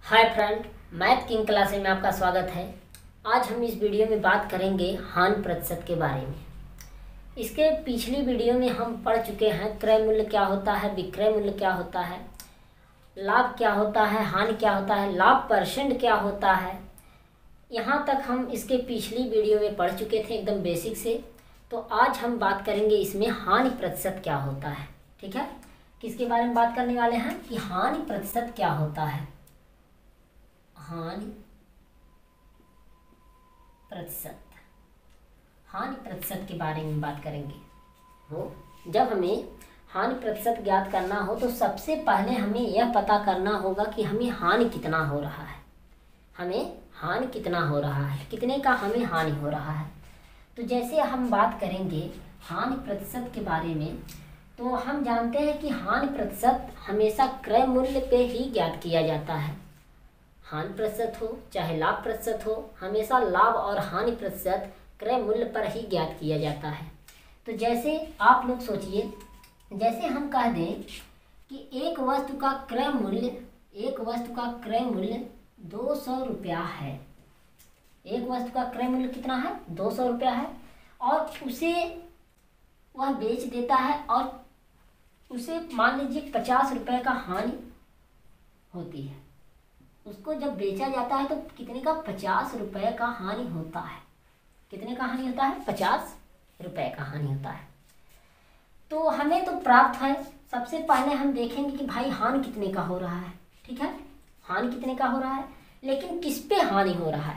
Hi friend, math king classes में आपका स्वागत है। आज हम इस वीडियो में बात करेंगे हानि प्रतिशत के बारे में। इसके पिछली वीडियो में हम पढ़ चुके हैं क्रय मूल्य क्या होता है, विक्रय मूल्य क्या होता है, लाभ क्या होता है, हानि क्या होता है, लाभ परसेंट क्या होता है। यहाँ तक हम इसके पिछली वीडियो में पढ़ चुके थे एकदम बेसिक से। तो आज हम बात करेंगे इसमें हानि प्रतिशत क्या होता है। ठीक है, किसके बारे में बात करने वाले हैं कि हानि प्रतिशत क्या होता है। हानि प्रतिशत के बारे में बात करेंगे। जब हमें हानि प्रतिशत ज्ञात करना हो तो सबसे पहले हमें यह पता करना होगा कि हमें हानि कितना हो रहा है। कितने का हमें हानि हो रहा है। तो जैसे हम बात करेंगे हानि प्रतिशत के बारे में, तो हम जानते हैं कि हानि प्रतिशत हमेशा क्रय मूल्य पे ही ज्ञात किया जाता है। हानि प्रतिशत हो चाहे लाभ प्रतिशत हो, हमेशा लाभ और हानि प्रतिशत क्रय मूल्य पर ही ज्ञात किया जाता है। तो जैसे आप लोग सोचिए, जैसे हम कह दें कि एक वस्तु का क्रय मूल्य 200 रुपया है। एक वस्तु का क्रय मूल्य कितना है? 200 रुपया है। और उसे वह बेच देता है और उसे मान लीजिए 50 रुपये का हानि होती है। उसको जब बेचा जाता है तो कितने का? 50 रुपये का हानि होता है। कितने का हानि होता है? 50 रुपये का हानि होता है। तो हमें तो प्राप्त है, सबसे पहले हम देखेंगे कि भाई हानि कितने का हो रहा है। ठीक है, हानि कितने का हो रहा है, लेकिन किस पे हानि हो रहा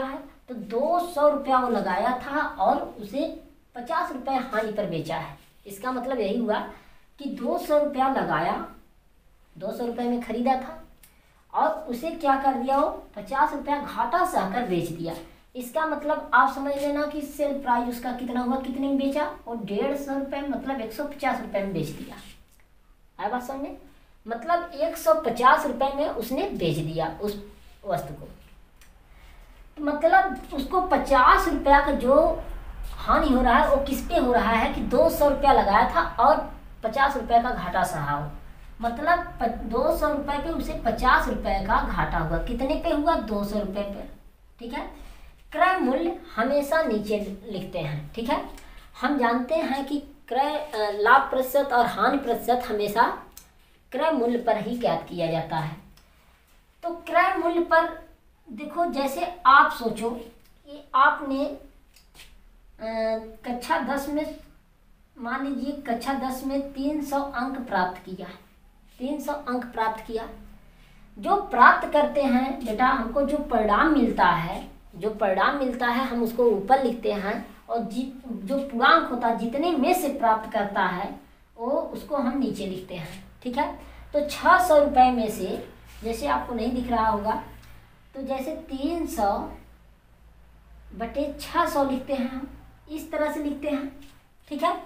है? तो 200 रुपया वो लगाया था और उसे 50 रुपये हानि पर बेचा है। इसका मतलब यही हुआ कि 200 रुपया लगाया, 200 रुपये में खरीदा था और उसे क्या कर दिया, वो 50 रुपया घाटा सहकर बेच दिया। इसका मतलब आप समझ लेना कि सेल प्राइस उसका कितना हुआ, कितने में बेचा, और 150 रुपये मतलब 150 रुपये में बेच दिया। आया बात समझ में? मतलब 150 रुपये में उसने बेच दिया उस वस्तु को। तो मतलब उसको 50 रुपया का जो हानि हो रहा है वो किस पे हो रहा है कि 200 रुपया लगाया था और 50 रुपये का घाटा सहा हो। मतलब 200 रुपये पे उसे 50 रुपये का घाटा हुआ। कितने पे हुआ? 200 रुपये पे। ठीक है, क्रय मूल्य हमेशा नीचे लिखते हैं। ठीक है, हम जानते हैं कि क्रय लाभ प्रतिशत और हानि प्रतिशत हमेशा क्रय मूल्य पर ही ज्ञात किया जाता है। तो क्रय मूल्य पर देखो, जैसे आप सोचो कि आपने कक्षा 10 में, मान लीजिए कक्षा 10 में 300 अंक प्राप्त किया। 300 अंक प्राप्त किया। जो प्राप्त करते हैं बेटा, हमको जो परिणाम मिलता है हम उसको ऊपर लिखते हैं, और जो पूर्णांक होता है जितने में से प्राप्त करता है वो उसको हम नीचे लिखते हैं। ठीक है, तो 600 रुपये में से, जैसे आपको नहीं दिख रहा होगा, तो जैसे 300 बटे 600 लिखते हैं हम, इस तरह से लिखते हैं। ठीक है,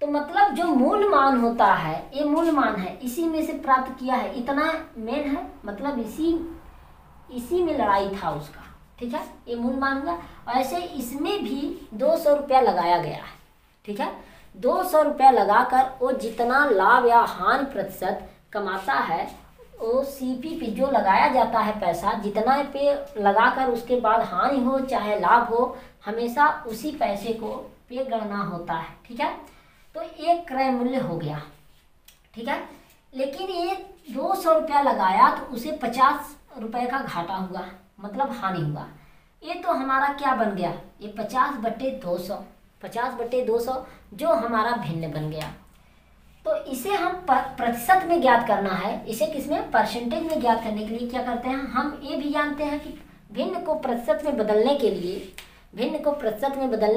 तो मतलब जो मूल मान होता है, ये मूल मान है, इसी में से प्राप्त किया है, इतना मेन है, मतलब इसी में लड़ाई था उसका। ठीक है, ये मूल मान हुआ। और ऐसे इसमें भी 200 रुपया लगाया गया है। ठीक है, 200 रुपया लगाकर वो जितना लाभ या हानि प्रतिशत कमाता है, वो सीपी पे जो लगाया जाता है पैसा, जितना पे लगाकर उसके बाद हानि हो चाहे लाभ हो, हमेशा उसी पैसे को पे गणना होता है। ठीक है, तो एक क्रय मूल्य हो गया। ठीक है, लेकिन ये 200 रुपया लगाया तो उसे 50 रुपये का घाटा हुआ, मतलब हानि हुआ। ये तो हमारा क्या बन गया, ये 50 बटे 200 जो हमारा भिन्न बन गया। तो इसे हम प्रतिशत में ज्ञात करना है। इसे किसमें? परसेंटेज में ज्ञात करने के लिए क्या करते हैं, हम ये भी जानते हैं कि भिन्न को प्रतिशत में बदलने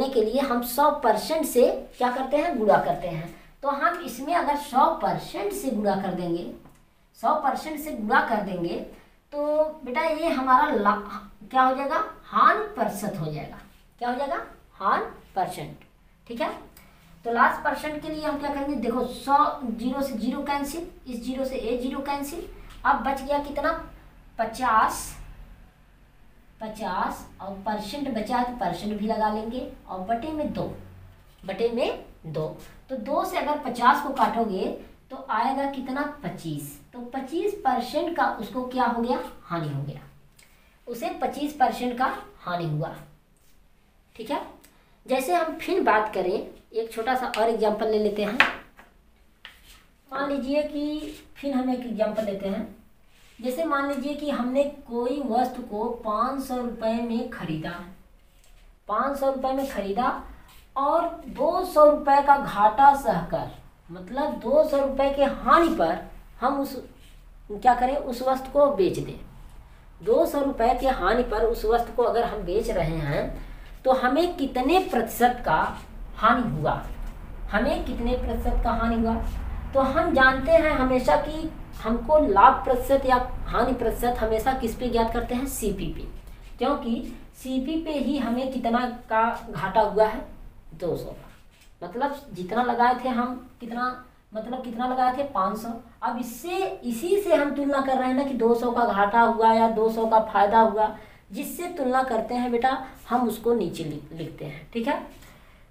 के लिए हम 100% से क्या करते हैं, गुणा करते हैं। तो हम इसमें अगर 100% से गुणा कर देंगे, 100% से गुणा कर देंगे तो बेटा ये हमारा क्या हो जाएगा, हानि प्रतिशत हो जाएगा। क्या हो जाएगा? हानि परसेंट। ठीक है, तो लास्ट परसेंट के लिए हम क्या करेंगे, देखो 100, 0 से 0 कैंसिल, इस 0 से ये 0 कैंसिल। अब बच गया कितना? 50 और परसेंट बचा है तो परसेंट भी लगा लेंगे, और बटे में 2। तो 2 से अगर 50 को काटोगे तो आएगा कितना 25। तो 25% का उसको क्या हो गया, हानि हो गया, उसे 25% का हानि हुआ। ठीक है। जैसे हम फिर बात करें, एक छोटा सा और एग्जांपल ले लेते हैं। मान लीजिए कि फिर हम एक एग्जांपल लेते हैं। जैसे मान लीजिए कि हमने कोई वस्तु को 500 रुपये में खरीदा, 500 रुपये में खरीदा और 200 रुपये का घाटा सहकर, मतलब 200 रुपये के हानि पर हम उस क्या करें, उस वस्तु को बेच दें। 200 रुपये के हानि पर उस वस्तु को अगर हम बेच रहे हैं तो हमें कितने प्रतिशत का हानि हुआ, हमें कितने प्रतिशत का हानि हुआ। तो हम जानते हैं हमेशा कि हमको लाभ प्रतिशत या हानि प्रतिशत हमेशा किस पे ज्ञात करते हैं, सीपी पे, क्योंकि सीपी पे ही हमें कितना का घाटा हुआ है, 200 का। मतलब जितना लगाए थे हम, कितना लगाए थे, 500। अब इसी से हम तुलना कर रहे हैं ना कि 200 का घाटा हुआ या 200 का फायदा हुआ, जिससे तुलना करते हैं बेटा हम उसको नीचे लिखते हैं। ठीक है।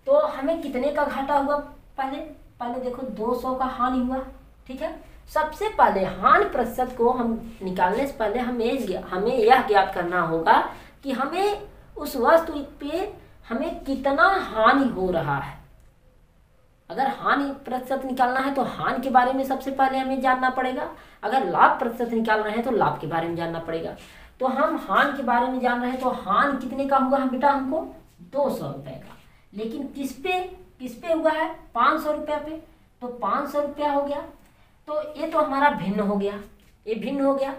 तो हमें कितने का घाटा हुआ, पहले देखो 200 का हानि हुआ। ठीक है। सबसे पहले हानि प्रतिशत को हम निकालने से पहले हमें यह ज्ञात करना होगा कि हमें उस वस्तु पे हमें कितना हानि हो रहा है। अगर हानि प्रतिशत निकालना है तो हानि के बारे में सबसे पहले हमें जानना पड़ेगा, अगर लाभ प्रतिशत निकाल रहे हैं तो लाभ के बारे में जानना पड़ेगा। तो हम हानि के बारे में जान रहे हैं, तो हानि कितने का हुआ बेटा, हमको 200 रुपये का। लेकिन किस पे हुआ है, 500 रुपये पे, तो 500 रुपया हो गया। तो ये तो हमारा भिन्न हो गया, ये भिन्न हो गया।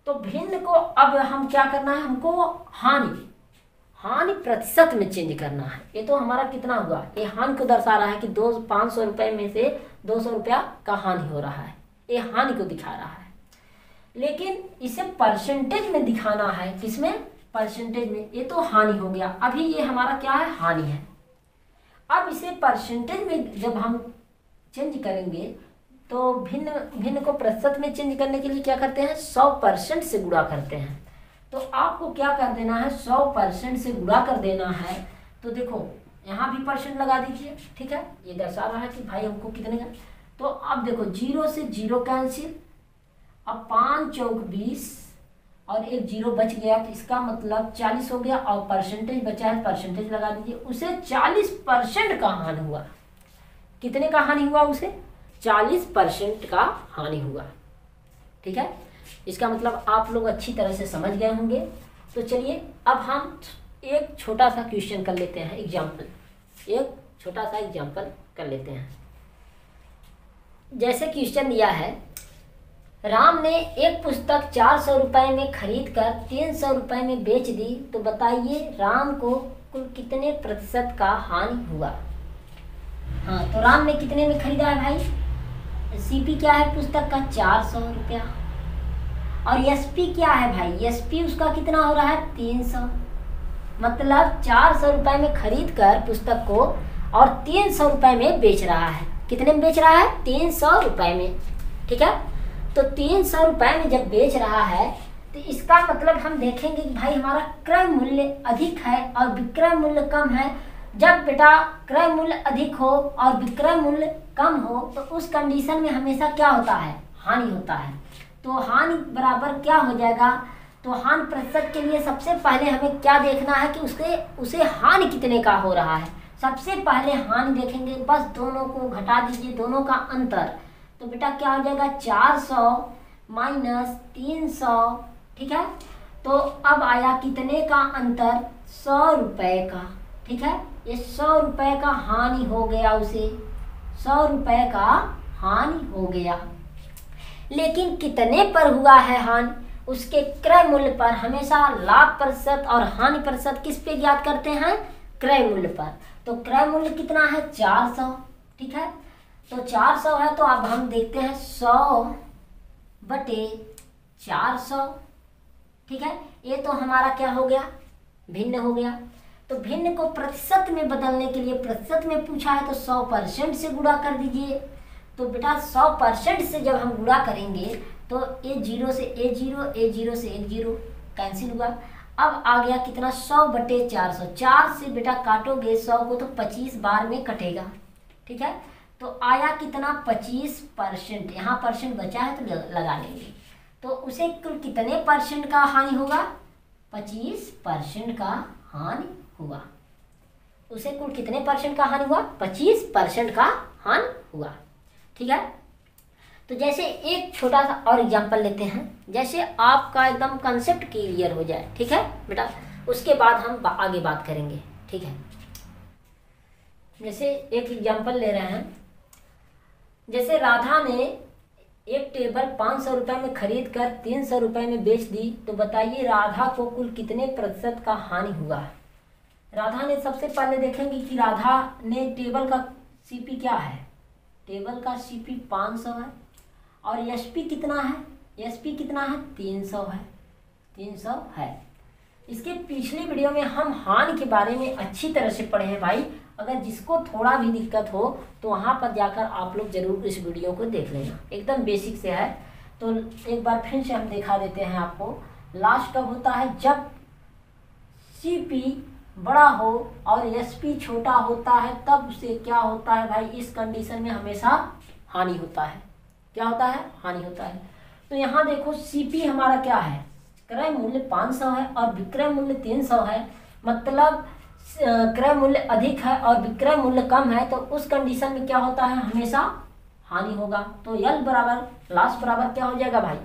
तो भिन्न को अब हम क्या करना है, हमको हानि प्रतिशत में चेंज करना है। ये तो हमारा कितना हुआ, ये हानि को दर्शा रहा है कि 500 रुपये में से 200 रुपया का हानि हो रहा है, ये हानि को दिखा रहा है। लेकिन इसे परसेंटेज में दिखाना है, किसमें, परसेंटेज में। ये तो हानि हो गया, अभी ये हमारा क्या है, हानि है। अब इसे परसेंटेज में जब हम चेंज करेंगे तो भिन्न को प्रतिशत में चेंज करने के लिए क्या करते हैं, 100% से गुणा करते हैं। तो आपको क्या कर देना है, 100% से गुणा कर देना है। तो देखो यहाँ भी परसेंट लगा दीजिए। ठीक है। ये दर्शा रहा है कि भाई हमको कितने का। तो अब देखो 0 से 0 कैंसिल, अब 5 चौक 20 और एक 0 बच गया, तो इसका मतलब 40 हो गया। और परसेंटेज बचा है, परसेंटेज लगा दीजिए। उसे 40% का हानि हुआ। कितने का हानि हुआ, उसे 40% का हानि हुआ। ठीक है। इसका मतलब आप लोग अच्छी तरह से समझ गए होंगे। तो चलिए अब हम एक छोटा सा क्वेश्चन कर लेते हैं, एक छोटा सा एग्जाम्पल कर लेते हैं। जैसे क्वेश्चन दिया है, राम ने एक पुस्तक 400 रुपये में खरीद कर 300 रुपये में बेच दी, तो बताइए राम को कुल कितने प्रतिशत का हानि हुआ। हाँ, तो राम ने कितने में खरीदा है भाई, सीपी क्या है पुस्तक का, 400 रुपया। और एसपी क्या है भाई, एसपी उसका कितना हो रहा है, 300। मतलब 400 रुपये में खरीद कर पुस्तक को और 300 रुपये में बेच रहा है। कितने में बेच रहा है, 300 रुपये में। ठीक है। तो 300 रुपये में जब बेच रहा है तो इसका मतलब हम देखेंगे कि भाई हमारा क्रय मूल्य अधिक है और विक्रय मूल्य कम है। जब बेटा क्रय मूल्य अधिक हो और विक्रय मूल्य कम हो तो उस कंडीशन में हमेशा क्या होता है, हानि होता है। तो हानि बराबर क्या हो जाएगा, तो हानि प्रतिशत के लिए सबसे पहले हमें क्या देखना है कि उसे हानि कितने का हो रहा है। सबसे पहले हानि देखेंगे, बस दोनों को घटा दीजिए, दोनों का अंतर। तो बेटा क्या हो जाएगा, 400 माइनस 300। ठीक है। तो अब आया कितने का अंतर, 100 रुपये का। ठीक है। ये 100 रुपये का हानि हो गया, उसे 100 रुपये का हानि हो गया। लेकिन कितने पर हुआ है हानि, उसके क्रय मूल्य पर। हमेशा लाभ प्रतिशत और हानि प्रतिशत किस पे ज्ञात करते हैं, क्रय मूल्य पर। तो क्रय मूल्य कितना है, 400। ठीक है। तो 400 है, तो अब हम देखते हैं 100 बटे 400। ठीक है। ये तो हमारा क्या हो गया, भिन्न हो गया। तो भिन्न को प्रतिशत में बदलने के लिए, प्रतिशत में पूछा है तो 100% से गुणा कर दीजिए। तो बेटा 100% से जब हम गुणा करेंगे तो ए 0 से ए 0, ए 0 से एक 0 कैंसिल हुआ। अब आ गया कितना, 100 बटे 400। 4 से बेटा काटोगे 100 को तो 25 बार में कटेगा। ठीक है। तो आया कितना 25%। यहाँ परसेंट बचा है तो लगा लेंगे। तो उसे कुल कितने परसेंट का हानि होगा? 25% का हानि हुआ। उसे कुल कितने परसेंट का हानि हुआ? 25% का हानि हुआ। ठीक है। तो जैसे एक छोटा सा और एग्जांपल लेते हैं, जैसे आपका एकदम कंसेप्ट क्लियर हो जाए। ठीक है बेटा, उसके बाद हम आगे बात करेंगे। ठीक है। जैसे एक एग्जांपल ले रहे हैं, जैसे राधा ने एक टेबल 500 रुपये में खरीद कर 300 रुपये में बेच दी, तो बताइए राधा को कुल कितने प्रतिशत का हानि हुआ? राधा ने, सबसे पहले देखेंगे कि राधा ने टेबल का सीपी क्या है। टेबल का सीपी 500 है और एसपी कितना है? एसपी कितना है? 300 है। 300 है। इसके पिछले वीडियो में हम हानि के बारे में अच्छी तरह से पढ़े हैं भाई। अगर जिसको थोड़ा भी दिक्कत हो तो वहाँ पर जाकर आप लोग जरूर इस वीडियो को देख लेना, एकदम बेसिक से है। तो एक बार फिर से हम दिखा देते हैं आपको। लास्ट कब होता है? जब सीपी बड़ा हो और एसपी छोटा होता है, तब उसे क्या होता है भाई? इस कंडीशन में हमेशा हानि होता है। क्या होता है? हानि होता है। तो यहाँ देखो सीपी हमारा क्या है? क्रय मूल्य 500 है और विक्रय मूल्य 300 है। मतलब क्रय मूल्य अधिक है और विक्रय मूल्य कम है, तो उस कंडीशन में क्या होता है? हमेशा हानि होगा। तो यल बराबर लॉस बराबर क्या हो जाएगा भाई?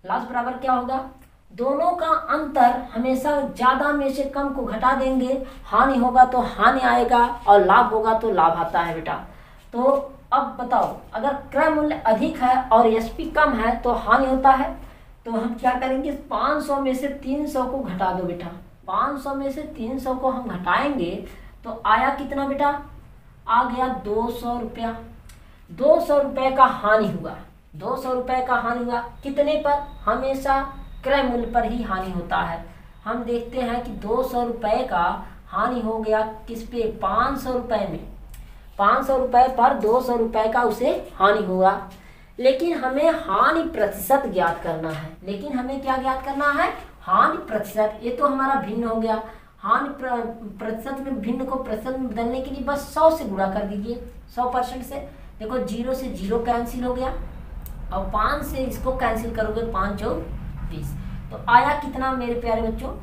लॉस बराबर क्या होगा? दोनों का अंतर हमेशा ज़्यादा में से कम को घटा देंगे। हानि होगा तो हानि आएगा और लाभ होगा तो लाभ आता है बेटा। तो अब बताओ, अगर क्रय मूल्य अधिक है और एसपी कम है तो हानि होता है। तो हम क्या करेंगे? 500 में से 300 को घटा दो बेटा। 500 में से 300 को हम घटाएंगे तो आया कितना बेटा? आ गया 200 रुपया। 200 रुपये का हानि हुआ। 200 रुपये का हानि हुआ कितने पर? हमेशा क्रय मूल्य पर ही हानि होता है। हम देखते हैं कि 200 रुपये का हानि हो गया किस पे? 500 रुपये में। 500 रुपये पर 200 रुपये का उसे हानि हुआ। लेकिन हमें हानि प्रतिशत ज्ञात करना है। लेकिन हमें क्या ज्ञात करना है? हानि प्रतिशत। ये तो हमारा भिन्न हो गया। हानि प्रतिशत में भिन्न को प्रतिशत में बदलने के लिए बस 100 से गुणा कर दीजिए। 100% से देखो 0 से 0 कैंसिल हो गया और 5 से इसको कैंसिल करोगे 5 चौक 20। तो आया कितना मेरे प्यारे बच्चों?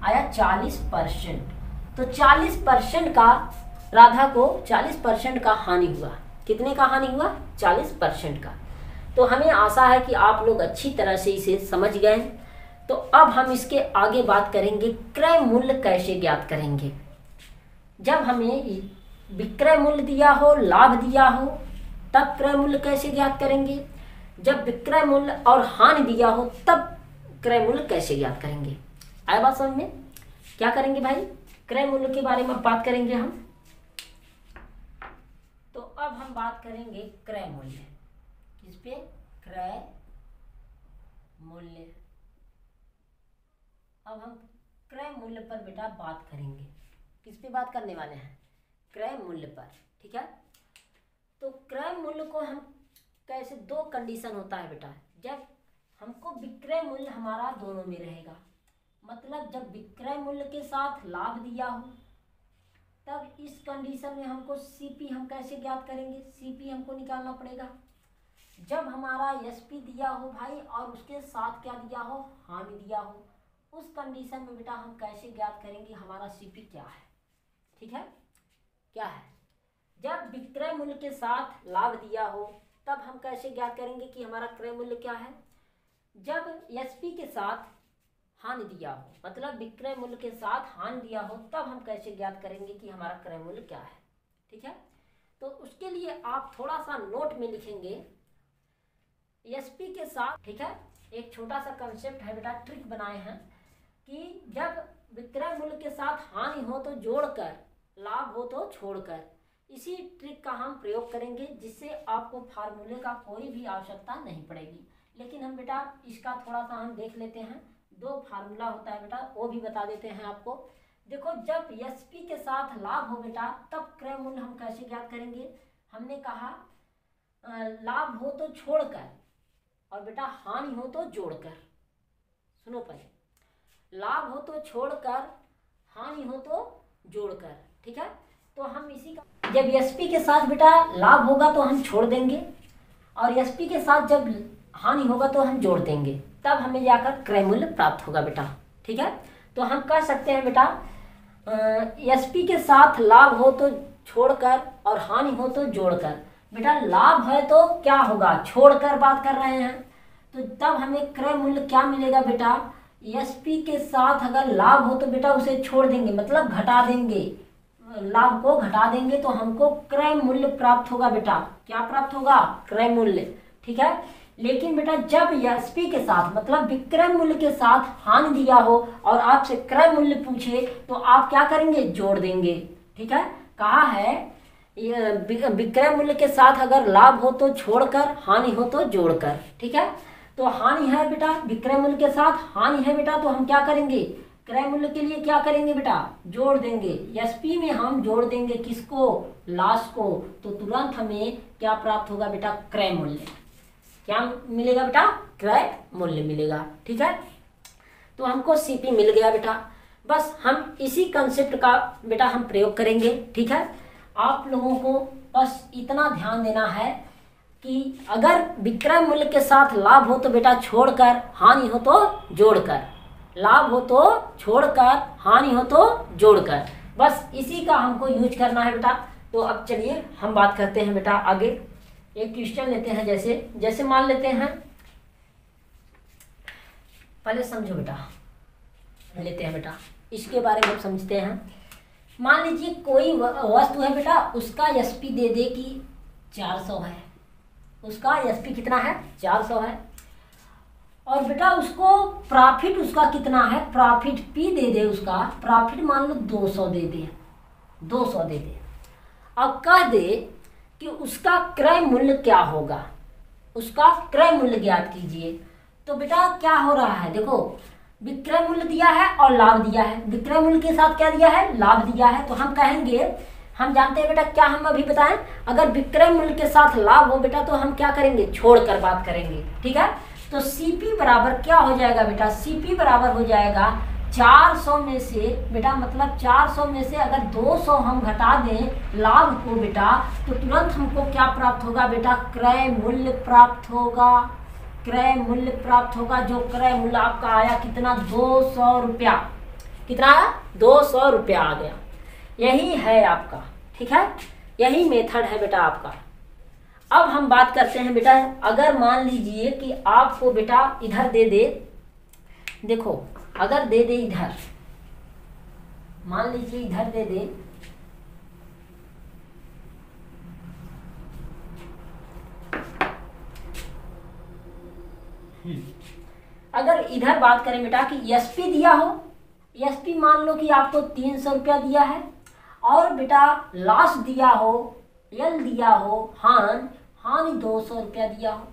आया 40%। तो 40% का राधा को 40% का हानि हुआ। कितने का हानि हुआ? 40% का। तो हमें आशा है कि आप लोग अच्छी तरह से इसे समझ गए। तो अब हम इसके आगे बात करेंगे क्रय मूल्य कैसे ज्ञात करेंगे। जब हमें विक्रय मूल्य दिया हो, लाभ दिया हो, तब क्रय मूल्य कैसे ज्ञात करेंगे। जब विक्रय मूल्य और हानि दिया हो तब क्रय मूल्य कैसे ज्ञात करेंगे। आया बात समझ में? क्या करेंगे भाई? क्रय मूल्य के बारे में बात करेंगे हम। तो अब हम बात करेंगे क्रय मूल्य। किस पे? क्रय मूल्य। अब हम क्रय मूल्य पर बेटा बात करेंगे। किस पे बात करने वाले हैं? क्रय मूल्य पर। ठीक है। तो क्रय मूल्य को हम कैसे? 2 कंडीशन होता है बेटा। जब हमको विक्रय मूल्य हमारा दोनों में रहेगा, मतलब जब विक्रय मूल्य के साथ लाभ दिया हो, तब इस कंडीशन में हमको सीपी हम कैसे ज्ञात करेंगे? सीपी हमको निकालना पड़ेगा। जब हमारा एसपी दिया हो भाई और उसके साथ क्या दिया हो? हानि दिया हो, उस कंडीशन में बेटा हम कैसे ज्ञात करेंगे हमारा सीपी क्या है? ठीक है, क्या है? जब विक्रय मूल्य के साथ लाभ दिया हो तब हम कैसे ज्ञात करेंगे कि हमारा क्रय मूल्य क्या है? जब एसपी के साथ हानि दिया हो, मतलब विक्रय मूल्य के साथ हानि दिया हो, तब हम कैसे ज्ञात करेंगे कि हमारा क्रय मूल्य क्या है। ठीक है। तो उसके लिए आप थोड़ा सा नोट में लिखेंगे एसपी के साथ। ठीक है, एक छोटा सा कंसेप्ट है बेटा, ट्रिक बनाए हैं कि जब विक्रय मूल्य के साथ हानि हो तो जोड़कर, लाभ हो तो छोड़कर। इसी ट्रिक का हम प्रयोग करेंगे जिससे आपको फार्मूले का कोई भी आवश्यकता नहीं पड़ेगी। लेकिन हम बेटा इसका थोड़ा सा हम देख लेते हैं। 2 फार्मूला होता है बेटा, वो भी बता देते हैं आपको। देखो, जब एसपी के साथ लाभ हो बेटा तब क्रय मूल्य हम कैसे ज्ञात करेंगे? हमने कहा लाभ हो तो छोड़कर और बेटा हानि हो तो जोड़कर। सुनो पहले, लाभ हो तो छोड़कर, हानि हो तो जोड़कर। ठीक है, तो हम इसी का जब एसपी के साथ बेटा लाभ होगा तो हम छोड़ देंगे, और एसपी के साथ जब हानि होगा तो हम जोड़ देंगे, तब हमें जाकर क्रय मूल्य प्राप्त होगा बेटा। ठीक है, तो हम कह सकते हैं बेटा एसपी के साथ लाभ हो तो छोड़कर और हानि हो तो जोड़कर। बेटा लाभ है तो क्या होगा, छोड़कर बात कर रहे हैं, तो तब हमें क्रय मूल्य क्या मिलेगा बेटा, एसपी के साथ अगर लाभ हो तो बेटा उसे छोड़ देंगे, मतलब घटा देंगे, लाभ को घटा देंगे तो हमको क्रय मूल्य प्राप्त होगा बेटा। क्या प्राप्त होगा, क्रय मूल्य। ठीक है, लेकिन बेटा जब एसपी के साथ मतलब विक्रय मूल्य के साथ हानि दिया हो और आपसे क्रय मूल्य पूछे तो आप क्या करेंगे, जोड़ देंगे। ठीक है, कहा है विक्रय मूल्य के साथ अगर लाभ हो तो छोड़कर, हानि हो तो जोड़कर। ठीक है, तो हानि है बेटा, विक्रय मूल्य के साथ हानि है बेटा, तो हम क्या करेंगे, क्रय मूल्य के लिए क्या करेंगे बेटा, जोड़ देंगे। एसपी में हम जोड़ देंगे किसको, लॉस को, तो तुरंत हमें क्या प्राप्त होगा बेटा, क्रय मूल्य। क्या मिलेगा बेटा, क्रय मूल्य मिलेगा। ठीक है, तो हमको सीपी मिल गया बेटा। बस हम इसी कंसेप्ट का बेटा हम प्रयोग करेंगे। ठीक है, आप लोगों को बस इतना ध्यान देना है कि अगर विक्रय मूल्य के साथ लाभ हो तो बेटा छोड़कर, हानि हो तो जोड़कर, लाभ हो तो छोड़कर, हानि हो तो जोड़कर, बस इसी का हमको यूज करना है बेटा। तो अब चलिए हम बात करते हैं बेटा आगे। एक क्वेश्चन लेते हैं, जैसे मान लेते हैं, पहले समझो बेटा, लेते हैं बेटा, इसके बारे में समझते हैं। मान लीजिए कोई वस्तु है बेटा, उसका एसपी दे दे कि 400 है, उसका एसपी कितना है, 400 है, और बेटा उसको प्रॉफिट उसका कितना है, प्रॉफिट पी दे दे, उसका प्रॉफिट मान लो 200 दे दे, 200 दे दे। अब कह दे कि उसका क्रय मूल्य क्या होगा, उसका क्रय मूल्य ज्ञात कीजिए। तो बेटा क्या हो रहा है, देखो विक्रय मूल्य दिया है और लाभ दिया है, विक्रय मूल्य के साथ क्या दिया है, लाभ दिया है, तो हम कहेंगे, हम जानते हैं बेटा, क्या हम अभी बताएं, अगर विक्रय मूल्य के साथ लाभ हो बेटा तो हम क्या करेंगे, छोड़कर बात करेंगे। ठीक है, तो सीपी बराबर क्या हो जाएगा बेटा, सीपी बराबर हो जाएगा 400 में से बेटा, मतलब 400 में से अगर 200 हम घटा दें लाभ को बेटा, तो तुरंत हमको क्या प्राप्त होगा बेटा, क्रय मूल्य प्राप्त होगा, क्रय मूल्य प्राप्त होगा। जो क्रय मूल्य आपका आया कितना, 200 रुपया, कितना आया, 200 रुपया आ गया। यही है आपका। ठीक है, यही मेथड है बेटा आपका। अब हम बात करते हैं बेटा, अगर मान लीजिए कि आपको बेटा इधर दे दे, देखो अगर दे दे इधर, मान लीजिए इधर दे दे, अगर इधर बात करें बेटा कि एसपी दिया हो, एसपी मान लो कि आपको 300 रुपया दिया है, और बेटा लॉस दिया हो, एल दिया हो, हानि 200 रुपया दिया हो,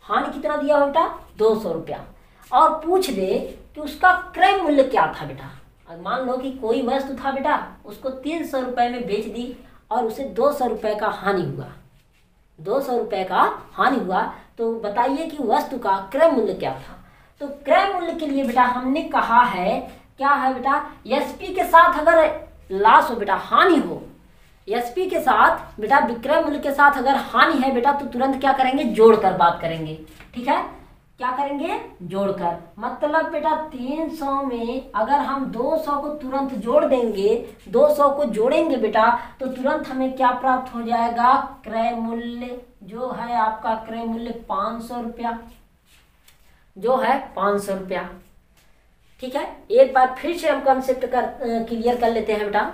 हानि कितना दिया हो बेटा, 200 रुपया, और पूछ दे कि उसका क्रय मूल्य क्या था बेटा। अब मान लो कि कोई वस्तु था बेटा, उसको 300 रुपये में बेच दी और उसे 200 रुपये का हानि हुआ, 200 रुपये का हानि हुआ, तो बताइए कि वस्तु का क्रय मूल्य क्या था। तो क्रय मूल्य के लिए बेटा हमने कहा है, क्या है बेटा, एसपी के साथ अगर लॉस हो बेटा, हानि हो, एसपी के साथ बेटा विक्रय मूल्य के साथ अगर हानि है बेटा, तो तुरंत क्या करेंगे, जोड़कर बात करेंगे। ठीक है, क्या करेंगे, जोड़कर, मतलब बेटा 300 में अगर हम 200 को तुरंत जोड़ देंगे, 200 को जोड़ेंगे बेटा, तो तुरंत हमें क्या प्राप्त हो जाएगा, क्रय मूल्य, जो है आपका क्रय मूल्य 500 रुपया, जो है 500 रुपया। ठीक है, एक बार फिर से हम कंसेप्ट क्लियर कर लेते हैं बेटा।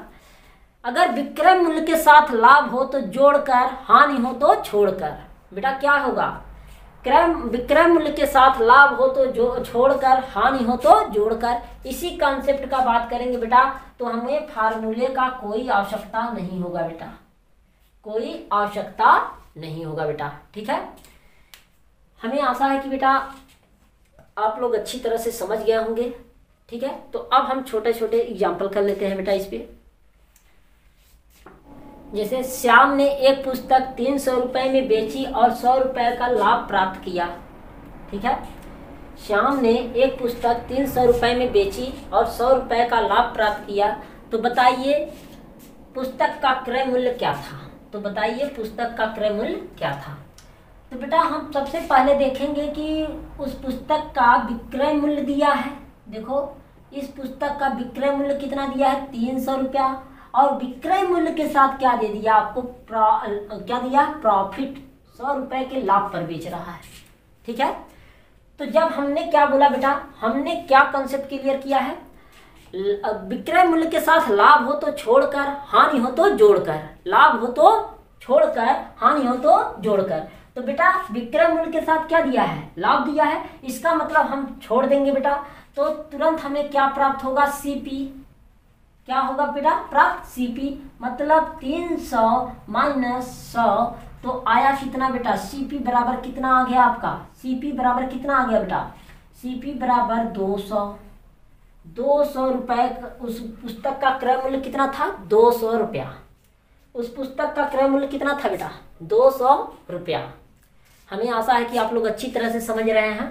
अगर विक्रय मूल्य के साथ लाभ हो तो जोड़कर, हानि हो तो छोड़कर, बेटा क्या होगा, विक्रय मूल्य के साथ लाभ हो तो जो छोड़कर, हानि हो तो जोड़कर। इसी कंसेप्ट का बात करेंगे बेटा, तो हमें फार्मूले का कोई आवश्यकता नहीं होगा बेटा, कोई आवश्यकता नहीं होगा बेटा। ठीक है, हमें आशा है कि बेटा आप लोग अच्छी तरह से समझ गए होंगे। ठीक है, तो अब हम छोटे छोटे एग्जाम्पल कर लेते हैं बेटा इस पे। जैसे श्याम ने एक पुस्तक 300 रुपये में बेची और 100 रुपये का लाभ प्राप्त किया। ठीक है, श्याम ने एक पुस्तक 300 रुपये में बेची और 100 रुपये का लाभ प्राप्त किया। तो बताइए पुस्तक का क्रय मूल्य क्या था। तो बताइए पुस्तक का क्रय मूल्य क्या था। तो बेटा हम सबसे पहले देखेंगे कि उस पुस्तक का विक्रय मूल्य दिया है। देखो इस पुस्तक का विक्रय मूल्य कितना दिया है, 300 रुपया, और विक्रय मूल्य के साथ क्या दे दिया आपको, क्या दिया, प्रॉफिट, 100 रुपए के लाभ पर बेच रहा है। ठीक है, तो जब हमने क्या बोला बेटा, हमने क्या कंसेप्ट क्लियर किया है, विक्रय मूल्य के साथ लाभ हो तो छोड़कर, हानि हो तो जोड़कर, लाभ हो तो छोड़कर, हानि हो तो जोड़कर। तो बेटा विक्रय मूल्य के साथ क्या दिया है, लाभ दिया है, इसका मतलब हम छोड़ देंगे बेटा, तो तुरंत हमें क्या प्राप्त होगा, सीपी। क्या होगा बेटा, प्राप्त सीपी, मतलब 300 माइनस 100 तो आया कितना बेटा, सीपी बराबर कितना आ गया आपका, सीपी बराबर कितना आ गया बेटा, सीपी बराबर 200। 200 रुपए उस पुस्तक का क्रय मूल्य कितना था, 200 रुपया। उस पुस्तक का क्रय मूल्य कितना था बेटा, 200 रुपया। हमें आशा है कि आप लोग अच्छी तरह से समझ रहे हैं।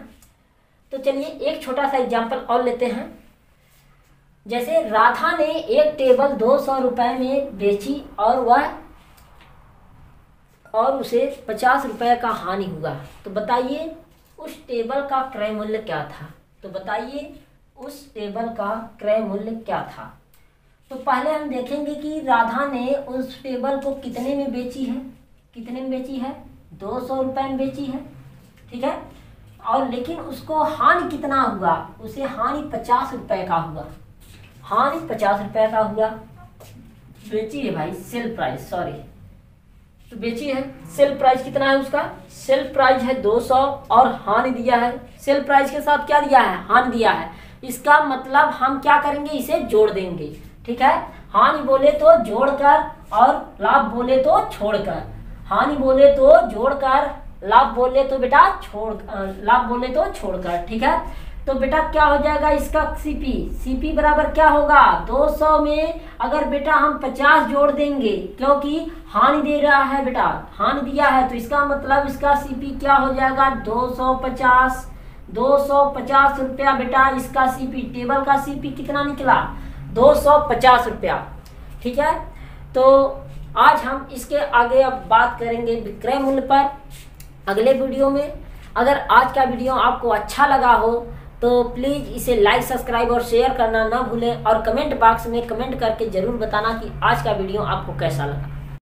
तो चलिए एक छोटा सा एग्जाम्पल और लेते हैं। जैसे राधा ने एक टेबल 200 रुपए में बेची और उसे 50 रुपए का हानि हुआ। तो बताइए उस टेबल का क्रय मूल्य क्या था। तो बताइए उस टेबल का क्रय मूल्य क्या था। तो पहले हम देखेंगे कि राधा ने उस टेबल को कितने में बेची है, कितने में बेची है, 200 रुपए में बेची है। ठीक है, और लेकिन उसको हानि कितना हुआ, उसे हानि 50 रुपए का हुआ, हानि 50 रुपए का हुआ। बेची है भाई सेल प्राइस, सॉरी, तो बेची है, सेल प्राइस कितना है उसका, सेल प्राइस है 200 और हानि दिया है, सेल प्राइस के साथ क्या दिया है, हानि दिया है। इसका मतलब हम क्या करेंगे, इसे जोड़ देंगे। ठीक है, हानि बोले तो जोड़कर और लाभ बोले तो छोड़कर, हानि बोले तो जोड़कर, लाभ बोले तो बेटा लाभ बोले तो छोड़कर। ठीक है, तो बेटा क्या हो जाएगा इसका सीपी, सीपी बराबर क्या होगा, 200 में अगर बेटा हम 50 जोड़ देंगे, क्योंकि हानि दे रहा है बेटा, हानि दिया है, तो इसका मतलब इसका सीपी क्या हो जाएगा, 250। 250 रुपया बेटा इसका सीपी, टेबल का सीपी कितना निकला, 250 रुपया। ठीक है, तो आज हम इसके आगे अब बात करेंगे विक्रय मूल्य पर अगले वीडियो में। अगर आज का वीडियो आपको अच्छा लगा हो तो प्लीज़ इसे लाइक, सब्सक्राइब और शेयर करना ना भूलें, और कमेंट बॉक्स में कमेंट करके ज़रूर बताना कि आज का वीडियो आपको कैसा लगा।